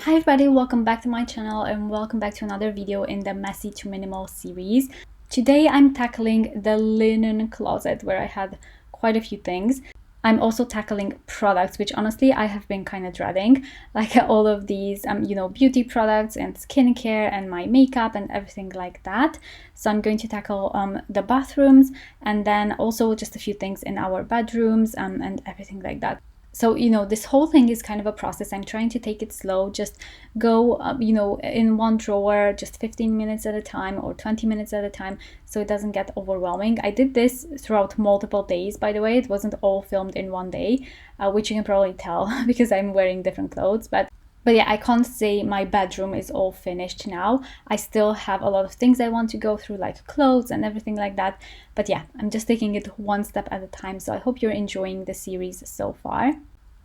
Hi everybody, welcome back to my channel and welcome back to another video in the Messy to Minimal series. Today I'm tackling the linen closet where I had quite a few things. I'm also tackling products, which honestly I have been kind of dreading, like all of these, beauty products and skincare and my makeup and everything like that. So I'm going to tackle the bathrooms and then also just a few things in our bedrooms and everything like that. So, this whole thing is kind of a process. I'm trying to take it slow, just go, in one drawer, just 15 minutes at a time or 20 minutes at a time, so it doesn't get overwhelming. I did this throughout multiple days, by the way. It wasn't all filmed in one day, which you can probably tell because I'm wearing different clothes. But yeah, I can't say my bedroom is all finished now. I still have a lot of things I want to go through, like clothes and everything like that. But yeah, I'm just taking it one step at a time. So I hope you're enjoying the series so far.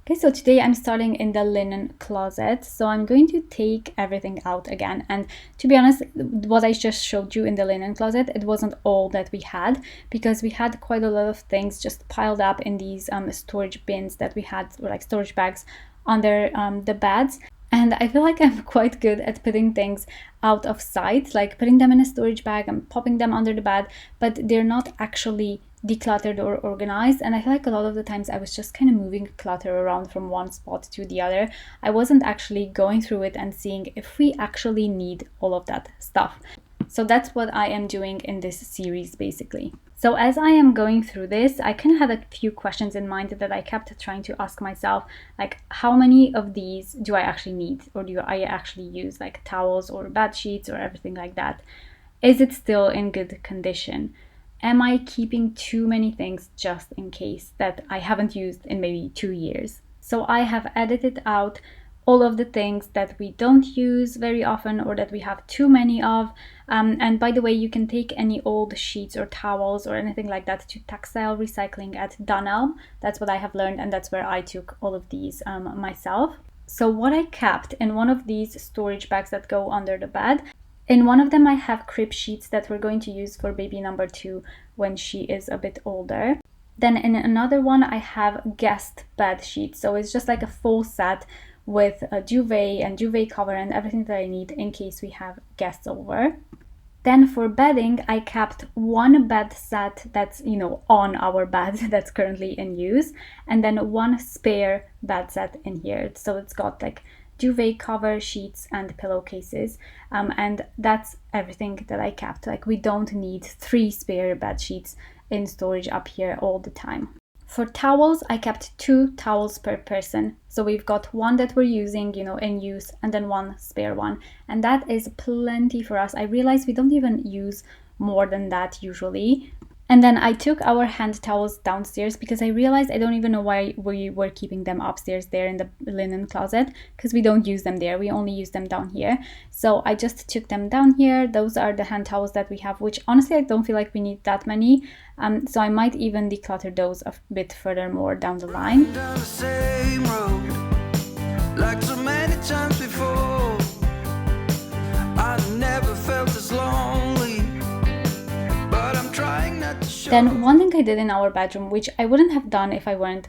Okay, so today I'm starting in the linen closet. So I'm going to take everything out again. And to be honest, what I just showed you in the linen closet, it wasn't all that we had because we had quite a lot of things just piled up in these storage bins that we had, or like storage bags under the beds. And I feel like I'm quite good at putting things out of sight, like putting them in a storage bag and popping them under the bed, but they're not actually decluttered or organized. And I feel like a lot of the times I was just kind of moving clutter around from one spot to the other. I wasn't actually going through it and seeing if we actually need all of that stuff. So that's what I am doing in this series basically. So as I am going through this, I kind of had a few questions in mind that I kept trying to ask myself, like how many of these do I actually need, or do I actually use, like towels or bed sheets or everything like that? Is it still in good condition? Am I keeping too many things just in case that I haven't used in maybe 2 years? So I have edited out all of the things that we don't use very often or that we have too many of. And by the way, you can take any old sheets or towels or anything like that to textile recycling at Dunelm. That's what I have learned, and that's where I took all of these myself. So what I kept in one of these storage bags that go under the bed, in one of them I have crib sheets that we're going to use for baby number 2 when she is a bit older. Then in another one I have guest bed sheets. So it's just like a full set with a duvet and duvet cover and everything that I need in case we have guests over. Then for bedding, I kept one bed set that's, on our bed that's currently in use, and then one spare bed set in here. So it's got like duvet cover, sheets, and pillowcases. And that's everything that I kept. Like we don't need 3 spare bed sheets in storage up here all the time. For towels, I kept 2 towels per person. So we've got one that we're using, in use, and then one spare one. And that is plenty for us. I realize we don't even use more than that usually. And then I took our hand towels downstairs because I realized I don't even know why we were keeping them upstairs there in the linen closet, because we don't use them there. We only use them down here. So I just took them down here. Those are the hand towels that we have, which honestly I don't feel like we need that many. So I might even declutter those a bit furthermore down the line. Down the same road, like so many times before. I've never felt as lonely. Then one thing I did in our bedroom, which I wouldn't have done if I weren't,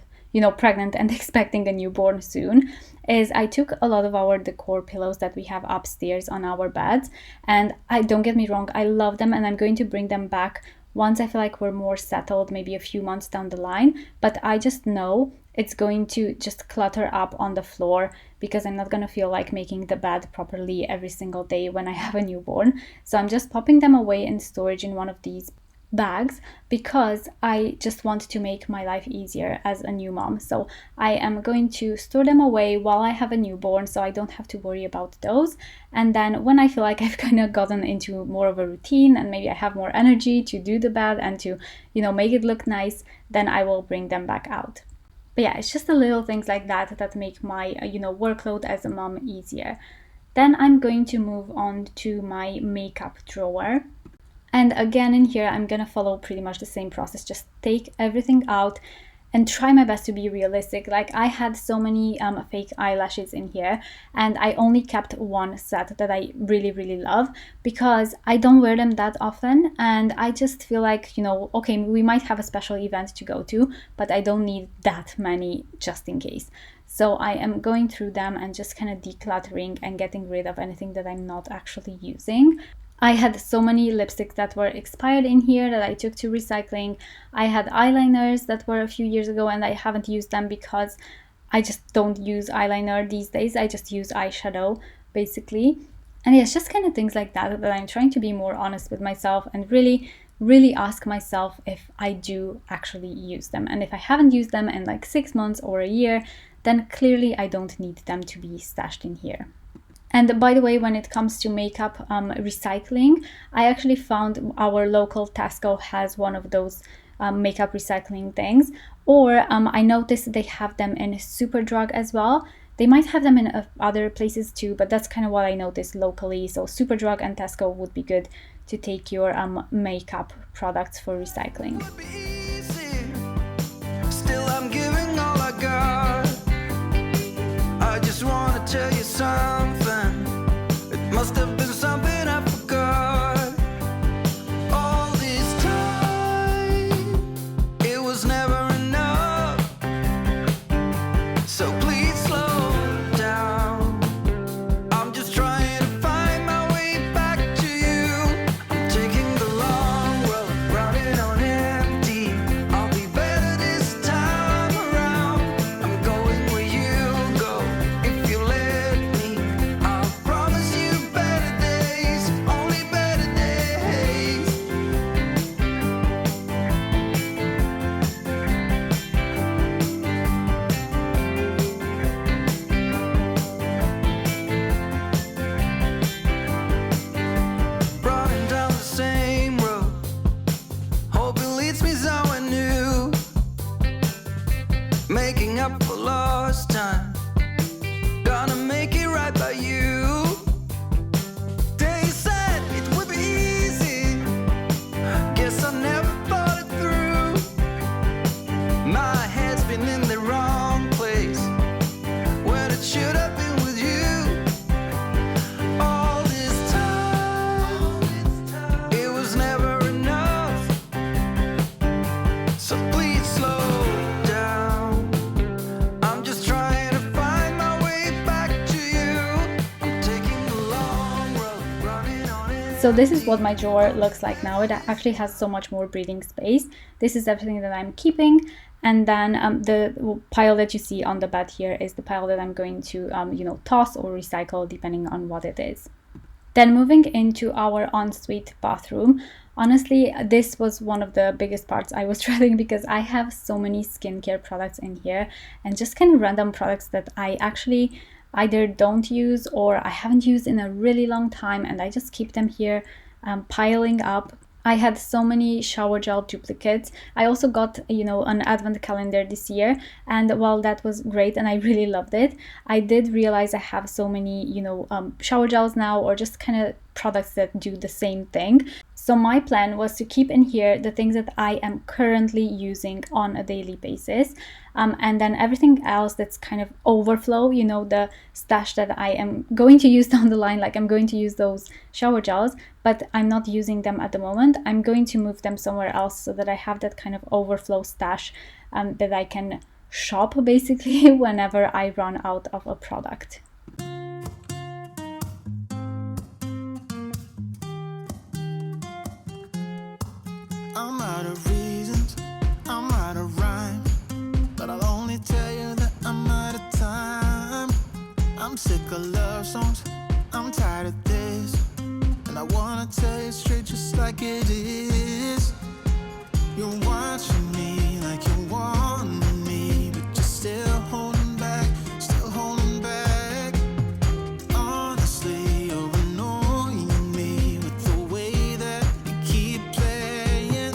pregnant and expecting a newborn soon, is I took a lot of our decor pillows that we have upstairs on our beds. And don't get me wrong, I love them and I'm going to bring them back once I feel like we're more settled, maybe a few months down the line. But I just know it's going to just clutter up on the floor because I'm not going to feel like making the bed properly every single day when I have a newborn. So I'm just popping them away in storage in one of these bags because I just want to make my life easier as a new mom. So I am going to store them away while I have a newborn so I don't have to worry about those. And then when I feel like I've kind of gotten into more of a routine and maybe I have more energy to do the bed and to, make it look nice, then I will bring them back out. But yeah, it's just the little things like that that make my, workload as a mom easier. Then I'm going to move on to my makeup drawer. And again, in here, I'm gonna follow pretty much the same process. Just take everything out and try my best to be realistic. Like, I had so many fake eyelashes in here, and I only kept one set that I really, really love because I don't wear them that often, and I just feel like, you know, okay, we might have a special event to go to, but I don't need that many just in case. So I am going through them and just kind of decluttering and getting rid of anything that I'm not actually using. I had so many lipsticks that were expired in here that I took to recycling. I had eyeliners that were a few years ago and I haven't used them because I just don't use eyeliner these days. I just use eyeshadow basically. And yeah, it's just kind of things like that that I'm trying to be more honest with myself and really ask myself if I do actually use them. And if I haven't used them in like 6 months or a year, then clearly I don't need them to be stashed in here. And by the way, when it comes to makeup recycling, I actually found our local Tesco has one of those makeup recycling things. Or I noticed they have them in Superdrug as well. They might have them in other places too, but that's kind of what I noticed locally. So Superdrug and Tesco would be good to take your makeup products for recycling. Still, I'm giving all I got. I just want to tell you something. It must have been something I forgot. All this time, it was never enough. So please slow down. I'm just trying to find my way back to you. I'm taking the long road, running on empty. I'll be better this time around. I'm going where you go. If you let me, I'll promise you better days, only better days. Running down the same road, hope it leads me somewhere new. Making up for lost time, gonna make it right by you. They said it would be easy, guess I never thought it through. My head's been in the wrong place, when it should have been with you. All this time, it was never enough. So please slow down. I'm just trying to find my way back to you. I'm taking the long road, running on it. So this is what my drawer looks like now. It actually has so much more breathing space. This is everything that I'm keeping. And then the pile that you see on the bed here is the pile that I'm going to, toss or recycle depending on what it is. Then moving into our ensuite bathroom, honestly, this was one of the biggest parts I was dreading because I have so many skincare products in here and just kind of random products that I actually either don't use or I haven't used in a really long time, and I just keep them here piling up. I had so many shower gel duplicates. I also got, an advent calendar this year, and while that was great and I really loved it, I did realize I have so many, shower gels now, or just kind of products that do the same thing. So my plan was to keep in here the things that I am currently using on a daily basis, and then everything else that's kind of overflow, the stash that I am going to use down the line, like I'm going to use those shower gels, but I'm not using them at the moment. I'm going to move them somewhere else so that I have that kind of overflow stash that I can shop basically whenever I run out of a product. I'm out of reasons, I'm out of rhyme, but I'll only tell you that I'm out of time. I'm sick of love songs, I'm tired of this, and I wanna tell you straight just like it is. You're watching me like you want me, but you're still holding back, still holding back. Honestly, you're annoying me with the way that you keep playing.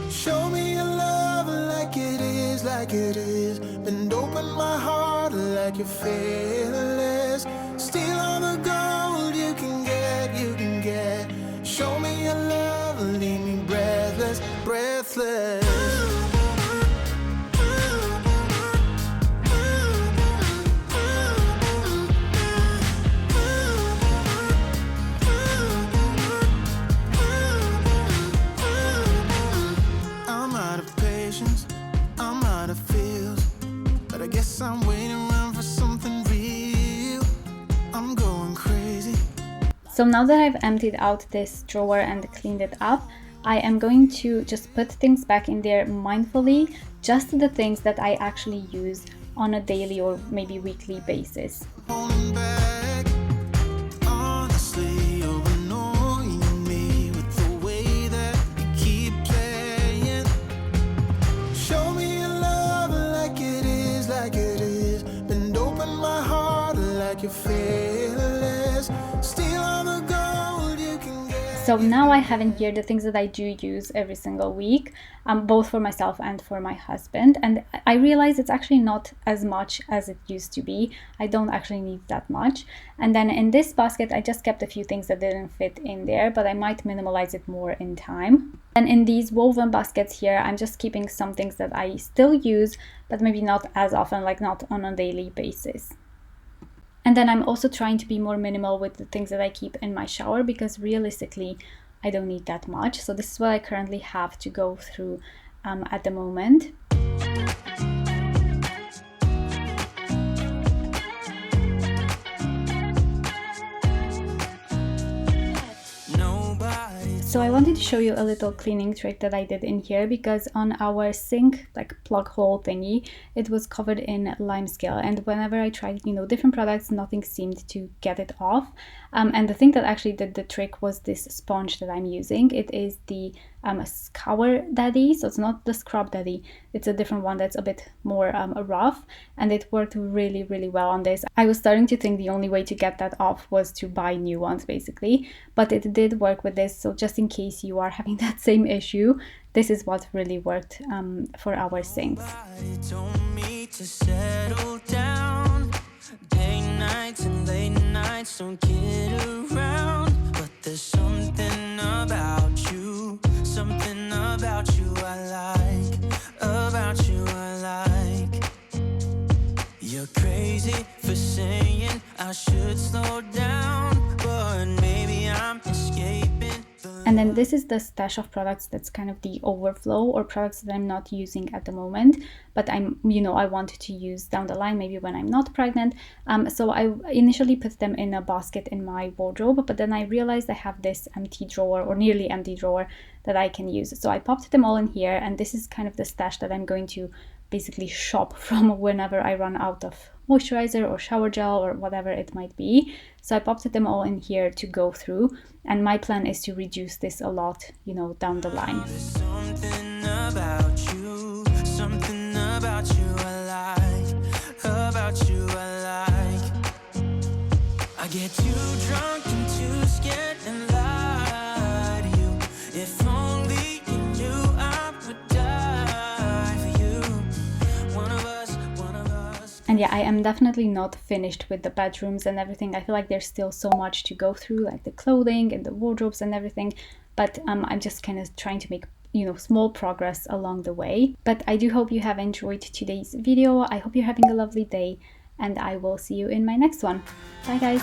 Show me your love like it is, like it is. Bend open my heart like you're fearless. Steal all the gold you can get, you can get. Show me your love, leave me breathless, breathless. how it feels, but I guess I'm waiting around for something real. I'm going crazy. So now that I've emptied out this drawer and cleaned it up, I am going to just put things back in there mindfully, just the things that I actually use on a daily or maybe weekly basis. Holding back, honestly, you're annoying me with the way that you keep playing. Show me your love like it is. Bend open my heart like you're fearless. Steal all the gold you can get. So now I have in here the things that I do use every single week, both for myself and for my husband. And I realize it's actually not as much as it used to be. I don't actually need that much. And then in this basket, I just kept a few things that didn't fit in there, but I might minimalize it more in time. And in these woven baskets here, I'm just keeping some things that I still use, but maybe not as often, like not on a daily basis. And then I'm also trying to be more minimal with the things that I keep in my shower, because realistically, I don't need that much. So this is what I currently have to go through at the moment. So I wanted to show you a little cleaning trick that I did in here, because on our sink, like plug hole thingy, it was covered in lime scale, and whenever I tried, different products, nothing seemed to get it off. And the thing that actually did the trick was this sponge that I'm using. It is the Scour Daddy, so it's not the Scrub Daddy, it's a different one that's a bit more rough, and it worked really, really well on this. I was starting to think the only way to get that off was to buy new ones, basically, but it did work with this. So just in case you are having that same issue, this is what really worked for our sinks. Don't get around, but there's something about you I like. You're crazy for saying I should slow down, but maybe I'm escaping. And then this is the stash of products that's kind of the overflow, or products that I'm not using at the moment, but I wanted to use down the line, maybe when I'm not pregnant. So I initially put them in a basket in my wardrobe, but then I realized I have this empty drawer, or nearly empty drawer, that I can use. So I popped them all in here, and this is kind of the stash that I'm going to basically shop from whenever I run out of moisturizer or shower gel or whatever it might be. So I popped them all in here to go through, and my plan is to reduce this a lot, down the line. There's something about you I like. I get too drunk and too scared and lie to you. If only you knew I would die for you. One of us. And yeah, I am definitely not finished with the bedrooms and everything. I feel like there's still so much to go through, like the clothing and the wardrobes and everything. But I'm just kind of trying to make small progress along the way. But I do hope you have enjoyed today's video. I hope you're having a lovely day, and I will see you in my next one. Bye guys.